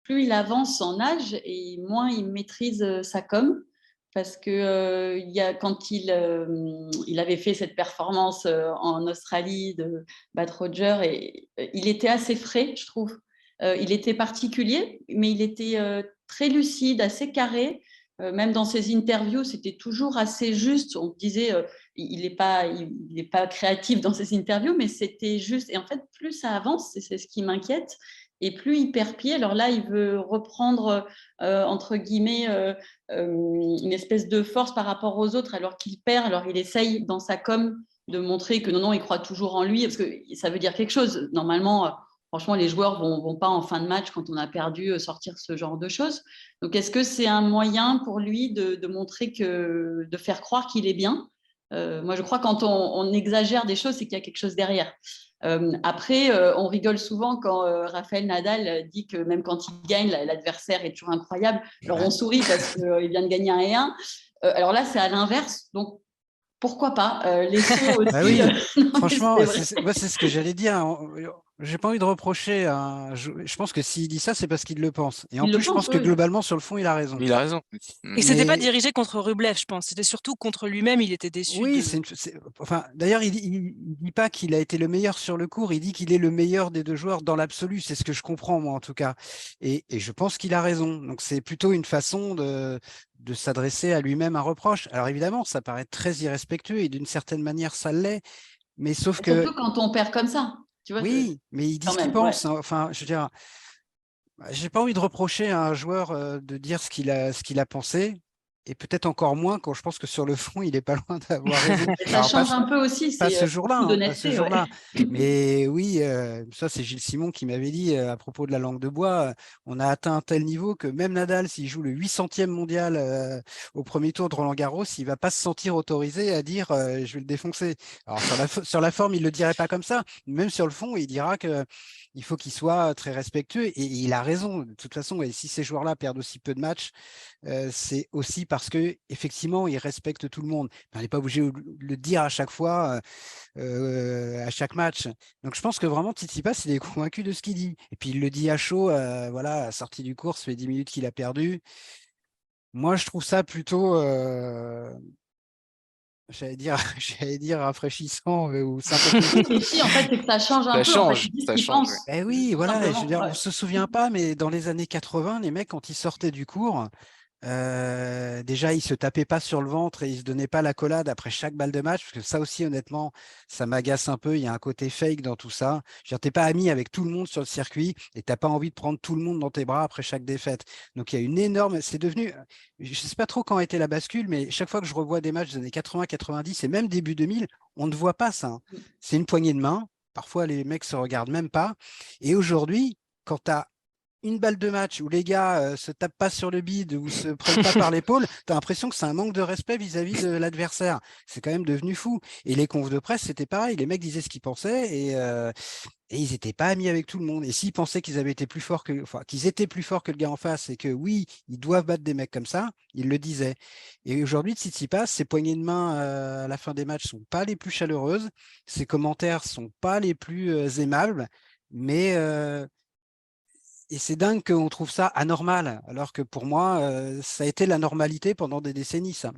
plus il avance en âge et moins il maîtrise sa com. Parce que quand il avait fait cette performance en Australie de battre Roger, et il était assez frais, je trouve. Il était particulier, mais il était très lucide, assez carré. Même dans ses interviews, c'était toujours assez juste. On disait, il n'est pas créatif dans ses interviews, mais c'était juste. Et en fait, plus ça avance, et c'est ce qui m'inquiète, et plus il perd pied. Alors là, il veut reprendre, entre guillemets, une espèce de force par rapport aux autres, alors qu'il perd. Alors il essaye dans sa com de montrer que non, il croit toujours en lui, parce que ça veut dire quelque chose. Normalement, franchement, les joueurs vont pas en fin de match, quand on a perdu, sortir ce genre de choses. Donc, est-ce que c'est un moyen pour lui de montrer de faire croire qu'il est bien? Moi, je crois que quand on exagère des choses, c'est qu'il y a quelque chose derrière. Après, on rigole souvent quand Rafael Nadal dit que même quand il gagne, l'adversaire est toujours incroyable. Alors, on sourit parce qu'il vient de gagner un 1-1. Alors là, c'est à l'inverse. Donc, pourquoi pas laisser Bah aussi. oui, Non, mais franchement, c'est vrai. moi, c'est ce que j'allais dire. J'ai pas envie de reprocher. Je pense que s'il dit ça, c'est parce qu'il le pense. Et en Il plus, le je pense, pense que oui. globalement, sur le fond, il a raison. Il a raison. Et c'était pas Mais dirigé contre Rublev, je pense. C'était surtout contre lui-même. Il était déçu oui, de. enfin, d'ailleurs, il dit pas qu'il a été le meilleur sur le court. Il dit qu'il est le meilleur des deux joueurs dans l'absolu. C'est ce que je comprends, moi, en tout cas. Et je pense qu'il a raison. Donc, c'est plutôt une façon de s'adresser à lui-même un reproche. Alors, évidemment, ça paraît très irrespectueux et d'une certaine manière, ça l'est. Mais sauf que Surtout quand on perd comme ça. Tu vois, oui, mais il dit quand ce qu'il même, ouais. pense, hein. Enfin, je veux dire, j'ai pas envie de reprocher à un joueur de dire ce qu'il a pensé, et peut-être encore moins quand je pense que sur le fond, il est pas loin d'avoir raison. Et ça Alors, change un peu aussi, pas c'est ce jour-là, beaucoup hein, pas ce d'honnêteté, ouais. jour-là. Mais oui, ça c'est Gilles Simon qui m'avait dit à propos de la langue de bois, on a atteint un tel niveau que même Nadal, s'il joue le 800e mondial au premier tour de Roland-Garros, il va pas se sentir autorisé à dire je vais le défoncer. Alors sur la forme, il le dirait pas comme ça, même sur le fond, il dira que il faut qu'il soit très respectueux et il a raison. De toute façon, et si ces joueurs-là perdent aussi peu de matchs, c'est aussi parce que effectivement, ils respectent tout le monde. On n'est pas obligé de le dire à chaque fois, à chaque match. Donc je pense que vraiment Tsitsipas, il est convaincu de ce qu'il dit. Et puis il le dit à chaud, voilà, sortie du cours, ça fait 10 minutes qu'il a perdu. Moi, je trouve ça plutôt, j'allais dire rafraîchissant ou sympathique. Et si, en fait, c'est que ça change un Ça peu. En fait, change, il dit ce ça qu'il change. pense, Oui. Eh oui, tout voilà, je veux simplement. dire, Ouais. on se souvient pas, mais dans les années 80, les mecs, quand ils sortaient du cours, déjà, ils se tapaient pas sur le ventre et ils se donnaient pas la collade après chaque balle de match, parce que ça aussi, honnêtement, ça m'agace un peu. Il y a un côté fake dans tout ça. Je veux dire, t'es pas ami avec tout le monde sur le circuit et t'as pas envie de prendre tout le monde dans tes bras après chaque défaite. Donc, il y a une énorme, c'est devenu, je sais pas trop quand a été la bascule, mais chaque fois que je revois des matchs des années 80, 90 et même début 2000, on ne voit pas ça, hein. C'est une poignée de main. Parfois, les mecs se regardent même pas. Et aujourd'hui, quand tu as une balle de match où les gars se tapent pas sur le bide ou se prennent pas par l'épaule, tu as l'impression que c'est un manque de respect vis-à-vis de l'adversaire. C'est quand même devenu fou. Et les confs de presse, c'était pareil. Les mecs disaient ce qu'ils pensaient et ils étaient pas amis avec tout le monde. Et s'ils pensaient qu'ils avaient été plus forts enfin, qu'ils étaient plus forts que le gars en face et que oui, ils doivent battre des mecs comme ça, ils le disaient. Et aujourd'hui, Tsitsipas, ses poignées de main à la fin des matchs sont pas les plus chaleureuses, ses commentaires sont pas les plus aimables, mais et c'est dingue qu'on trouve ça anormal, alors que pour moi, ça a été la normalité pendant des décennies, ça.